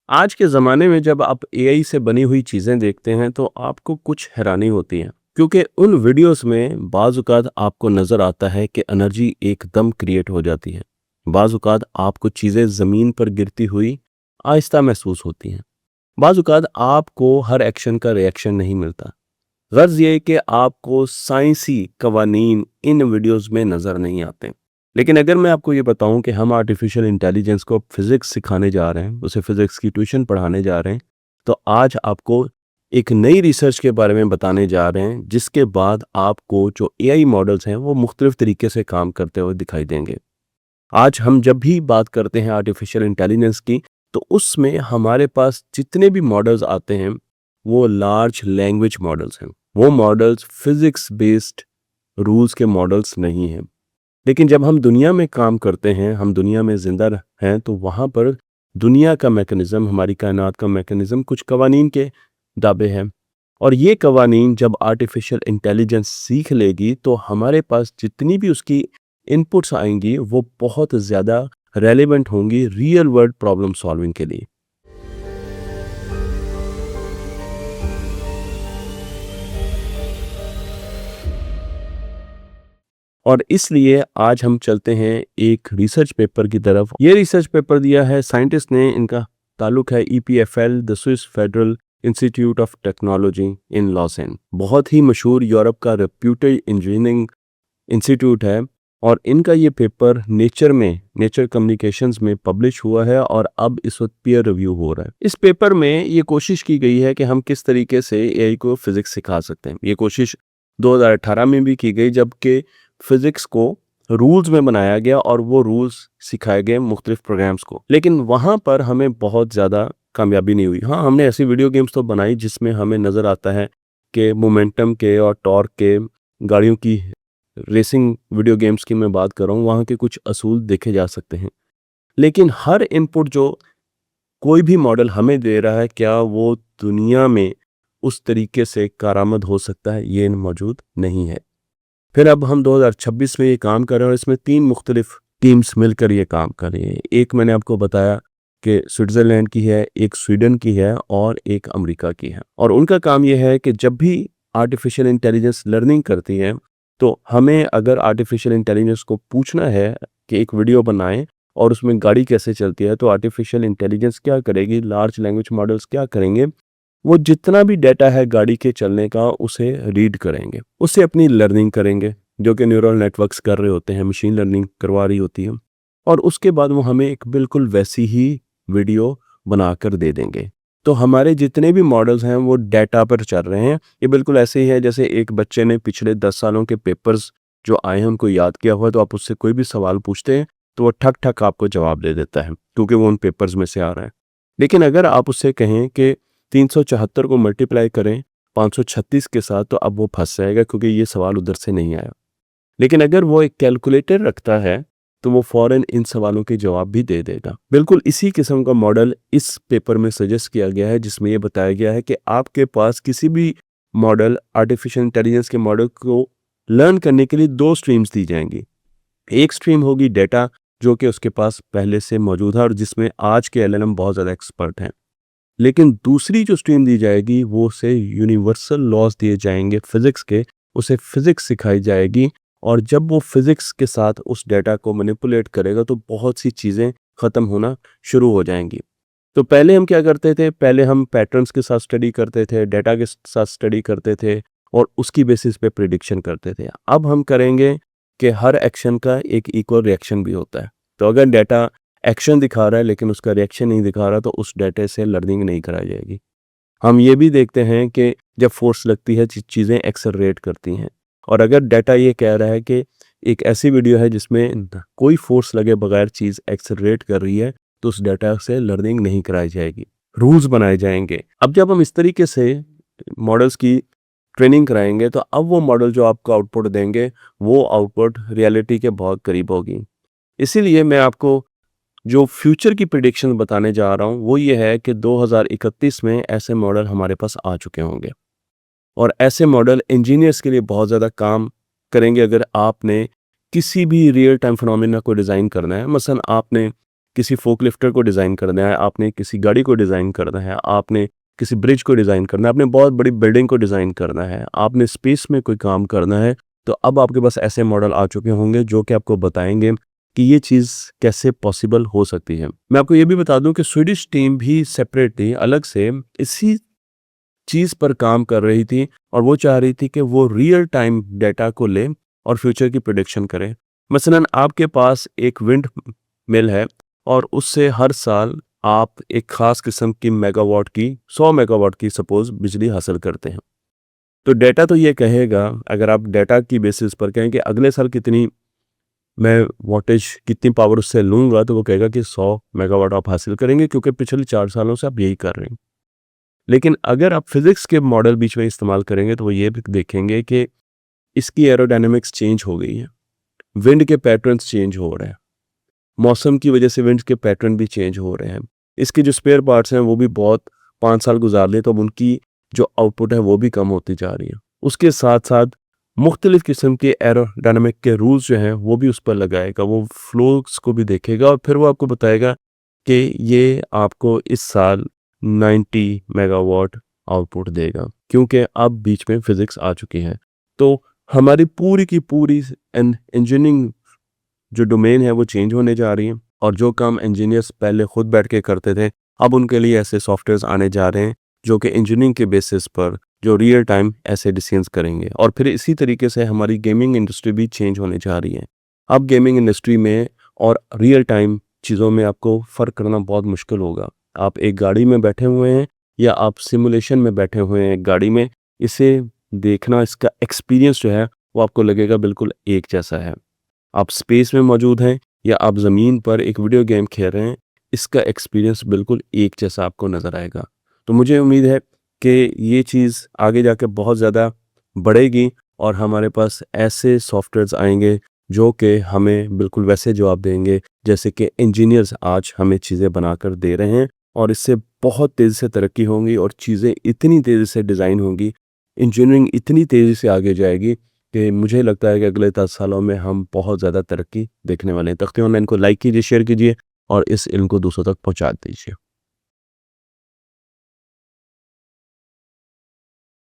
आज के ज़माने में जब आप एआई से बनी हुई चीज़ें देखते हैं तो आपको कुछ हैरानी होती है क्योंकि उन वीडियोस में बाज़-औक़ात आपको नज़र आता है कि एनर्जी एकदम क्रिएट हो जाती है। बाज़-औक़ात आपको चीज़ें ज़मीन पर गिरती हुई आहिस्ता महसूस होती हैं। बाज़-औक़ात आपको हर एक्शन का रिएक्शन नहीं मिलता। गर्ज़ ये है कि आपको साइंसी कवानीन इन वीडियोज़ में नज़र नहीं आते। लेकिन अगर मैं आपको ये बताऊँ कि हम आर्टिफ़िशियल इंटेलिजेंस को फ़िज़िक्स सिखाने जा रहे हैं, उसे फ़िज़िक्स की ट्यूशन पढ़ाने जा रहे हैं, तो आज आपको एक नई रिसर्च के बारे में बताने जा रहे हैं, जिसके बाद आपको जो एआई मॉडल्स हैं, वो मुख्तलिफ़ तरीके से काम करते हुए दिखाई देंगे। आज हम जब भी बात करते हैं आर्टिफिशियल इंटेलिजेंस की, तो उसमें हमारे पास जितने भी मॉडल्स आते हैं, वो लार्ज लैंग्वेज मॉडल्स हैं। वो मॉडल्स फिज़िक्स बेस्ड रूल्स के मॉडल्स नहीं हैं। लेकिन जब हम दुनिया में काम करते हैं, हम दुनिया में ज़िंदा हैं, तो वहाँ पर दुनिया का मैकेनिज़्म, हमारी कायनात का मैकेनिज़्म कुछ कवानीन के दाबे हैं। और ये कवानीन जब आर्टिफिशियल इंटेलिजेंस सीख लेगी, तो हमारे पास जितनी भी उसकी इनपुट्स आएँगी, वो बहुत ज़्यादा रेलेवेंट होंगी रियल वर्ल्ड प्रॉब्लम सॉल्विंग के लिए। और इसलिए आज हम चलते हैं एक रिसर्च पेपर की तरफ। ये रिसर्च पेपर दिया है साइंटिस्ट ने, इनका ताल्लुक है EPFL, the Swiss Federal Institute of Technology in Lausanne. बहुत ही मशहूर यूरोप का रेप्यूटेड इंजीनियरिंग इंस्टीट्यूट है और इनका ये पेपर नेचर कम्युनिकेशंस में पब्लिश हुआ है और अब इस वक्त पीयर रिव्यू हो रहा है। इस पेपर में ये कोशिश की गई है कि हम किस तरीके से एआई को फिजिक्स सिखा सकते हैं। ये कोशिश 2018 में भी की गई, जबकि फिजिक्स को रूल्स में बनाया गया और वो रूल्स सिखाए गए मुख्तलिफ प्रोग्राम्स को, लेकिन वहाँ पर हमें बहुत ज़्यादा कामयाबी नहीं हुई। हाँ, हमने ऐसी वीडियो गेम्स तो बनाई जिसमें हमें नज़र आता है कि मोमेंटम के और टॉर्क के, गाड़ियों की रेसिंग वीडियो गेम्स की मैं बात कर रहा हूँ, वहाँ के कुछ असूल देखे जा सकते हैं। लेकिन हर इनपुट जो कोई भी मॉडल हमें दे रहा है, क्या वो दुनिया में उस तरीके से कारआमद हो सकता है, ये मौजूद नहीं है। फिर अब हम 2026 में ये काम कर रहे हैं और इसमें 3 मुख्तलिफ टीम्स मिलकर ये काम कर रही हैं। एक मैंने आपको बताया कि स्विट्ज़रलैंड की है, एक स्वीडन की है और एक अमेरिका की है। और उनका काम ये है कि जब भी आर्टिफ़िशियल इंटेलिजेंस लर्निंग करती है, तो हमें अगर आर्टिफ़िशियल इंटेलिजेंस को पूछना है कि एक वीडियो बनाएँ और उसमें गाड़ी कैसे चलती है, तो आर्टिफ़िशियल इंटेलिजेंस क्या करेगी, लार्ज लैंग्वेज मॉडल्स क्या करेंगे, वो जितना भी डेटा है गाड़ी के चलने का, उसे रीड करेंगे, उससे अपनी लर्निंग करेंगे, जो कि न्यूरल नेटवर्क्स कर रहे होते हैं, मशीन लर्निंग करवा रही होती है। और उसके बाद वो हमें एक बिल्कुल वैसी ही वीडियो बनाकर दे देंगे। तो हमारे जितने भी मॉडल्स हैं वो डेटा पर चल रहे हैं। ये बिल्कुल ऐसे ही है जैसे एक बच्चे ने पिछले 10 सालों के पेपर्स जो आए हैं उनको याद किया हुआ है, तो आप उससे कोई भी सवाल पूछते हैं तो वो ठक ठक आपको जवाब दे देता है, क्योंकि वो उन पेपर्स में से आ रहा है। लेकिन अगर आप उससे कहें कि 374 को मल्टीप्लाई करें 536 के साथ, तो अब वो फंस जाएगा, क्योंकि ये सवाल उधर से नहीं आया। लेकिन अगर वो एक कैलकुलेटर रखता है, तो वो फ़ौरन इन सवालों के जवाब भी दे देगा। बिल्कुल इसी किस्म का मॉडल इस पेपर में सजेस्ट किया गया है, जिसमें ये बताया गया है कि आपके पास किसी भी आर्टिफिशियल इंटेलिजेंस के मॉडल को लर्न करने के लिए 2 स्ट्रीम्स दी जाएँगी। एक स्ट्रीम होगी डेटा, जो कि उसके पास पहले से मौजूद है और जिसमें आज के एलएलएम बहुत ज़्यादा एक्सपर्ट हैं। लेकिन दूसरी जो स्ट्रीम दी जाएगी, वो उसे यूनिवर्सल लॉज दिए जाएंगे फिजिक्स के, उसे फिजिक्स सिखाई जाएगी। और जब वो फिजिक्स के साथ उस डेटा को मैनिपुलेट करेगा, तो बहुत सी चीज़ें ख़त्म होना शुरू हो जाएंगी। तो पहले हम क्या करते थे, पहले हम पैटर्न्स के साथ स्टडी करते थे, डेटा के साथ स्टडी करते थे और उसकी बेसिस पे प्रिडिक्शन करते थे। अब हम करेंगे कि हर एक्शन का एक इक्वल रिएक्शन भी होता है। तो अगर डेटा एक्शन दिखा रहा है लेकिन उसका रिएक्शन नहीं दिखा रहा, तो उस डेटा से लर्निंग नहीं कराई जाएगी। हम ये भी देखते हैं कि जब फोर्स लगती है चीज़ें एक्सेलरेट करती हैं, और अगर डेटा ये कह रहा है कि एक ऐसी वीडियो है जिसमें कोई फोर्स लगे बगैर चीज़ एक्सेलरेट कर रही है, तो उस डेटा से लर्निंग नहीं कराई जाएगी। रूल्स बनाए जाएंगे। अब जब हम इस तरीके से मॉडल्स की ट्रेनिंग कराएंगे, तो अब वो मॉडल जो आपको आउटपुट देंगे, वो आउटपुट रियलिटी के बहुत करीब होगी। इसीलिए मैं आपको जो फ्यूचर की प्रिडिक्शन बताने जा रहा हूँ, वो ये है कि 2031 में ऐसे मॉडल हमारे पास आ चुके होंगे और ऐसे मॉडल इंजीनियर्स के लिए बहुत ज़्यादा काम करेंगे। अगर आपने किसी भी रियल टाइम फिनोमेना को डिज़ाइन करना है, मसलन आपने किसी फोकलिफ्टर को डिज़ाइन करना है, आपने किसी गाड़ी को डिज़ाइन करना है, आपने किसी ब्रिज को डिज़ाइन करना है, आपने बहुत बड़ी बिल्डिंग को डिज़ाइन करना है, आपने स्पेस में कोई काम करना है, तो अब आपके पास ऐसे मॉडल आ चुके होंगे जो कि आपको बताएँगे कि ये चीज़ कैसे पॉसिबल हो सकती है। मैं आपको ये भी बता दूँ कि स्वीडिश टीम भी सेपरेटली अलग से इसी चीज़ पर काम कर रही थी और वो चाह रही थी कि वो रियल टाइम डेटा को ले और फ्यूचर की प्रेडिक्शन करे। मसलन आपके पास एक विंड मिल है और उससे हर साल आप एक ख़ास किस्म की मेगावाट की 100 मेगावाट की सपोज़ बिजली हासिल करते हैं। तो डेटा तो ये कहेगा, अगर आप डेटा की बेसिस पर कहें कि अगले साल कितनी मैं वॉटेज कितनी पावर उससे लूँगा, तो वो कहेगा कि 100 मेगावाट आप हासिल करेंगे क्योंकि पिछले 4 सालों से आप यही कर रहे हैं। लेकिन अगर आप फिज़िक्स के मॉडल बीच में इस्तेमाल करेंगे तो वो ये भी देखेंगे कि इसकी एरोडायनामिक्स चेंज हो गई है, विंड के पैटर्न्स चेंज हो रहे हैं, मौसम की वजह से विंड के पैटर्न भी चेंज हो रहे हैं। इसके जो स्पेयर पार्ट्स हैं वो भी बहुत 5 साल गुजार लिए तो अब उनकी जो आउटपुट है वो भी कम होती जा रही है। उसके साथ-साथ मुख्तलिफ़ किस्म के एरोडायनामिक के रूल्स जो हैं वो भी उस पर लगाएगा, वो फ्लोस को भी देखेगा और फिर वो आपको बताएगा कि ये आपको इस साल 90 मेगावाट आउटपुट देगा, क्योंकि अब बीच में फिज़िक्स आ चुकी है। तो हमारी पूरी की पूरी इंजीनियरिंग जो डोमेन है वो चेंज होने जा रही है और जो काम इंजीनियर्स पहले खुद बैठ के करते थे, अब उनके लिए ऐसे सॉफ्टवेयर्स आने जा रहे हैं जो कि इंजीनियरिंग के बेसिस पर जो रियल टाइम ऐसे डिसीजंस करेंगे। और फिर इसी तरीके से हमारी गेमिंग इंडस्ट्री भी चेंज होने जा रही है। अब गेमिंग इंडस्ट्री में और रियल टाइम चीज़ों में आपको फ़र्क करना बहुत मुश्किल होगा। आप एक गाड़ी में बैठे हुए हैं या आप सिमुलेशन में बैठे हुए हैं एक गाड़ी में, इसे देखना, इसका एक्सपीरियंस जो है वो आपको लगेगा बिल्कुल एक जैसा है। आप स्पेस में मौजूद हैं या आप ज़मीन पर एक वीडियो गेम खेल रहे हैं, इसका एक्सपीरियंस बिल्कुल एक जैसा आपको नज़र आएगा। तो मुझे उम्मीद है कि ये चीज़ आगे जाके बहुत ज़्यादा बढ़ेगी और हमारे पास ऐसे सॉफ्टवेयर्स आएँगे जो कि हमें बिल्कुल वैसे जवाब देंगे जैसे कि इंजीनियर्स आज हमें चीज़ें बनाकर दे रहे हैं और इससे बहुत तेज़ी से तरक्की होंगी और चीज़ें इतनी तेज़ी से डिज़ाइन होंगी, इंजीनियरिंग इतनी तेज़ी से आगे जाएगी कि मुझे लगता है कि अगले 10 सालों में हम बहुत ज़्यादा तरक्की देखने वाले हैं। तख्ती ऑनलाइन को लाइक कीजिए, शेयर कीजिए और इस इल्म को दूसरों तक पहुँचा दीजिए।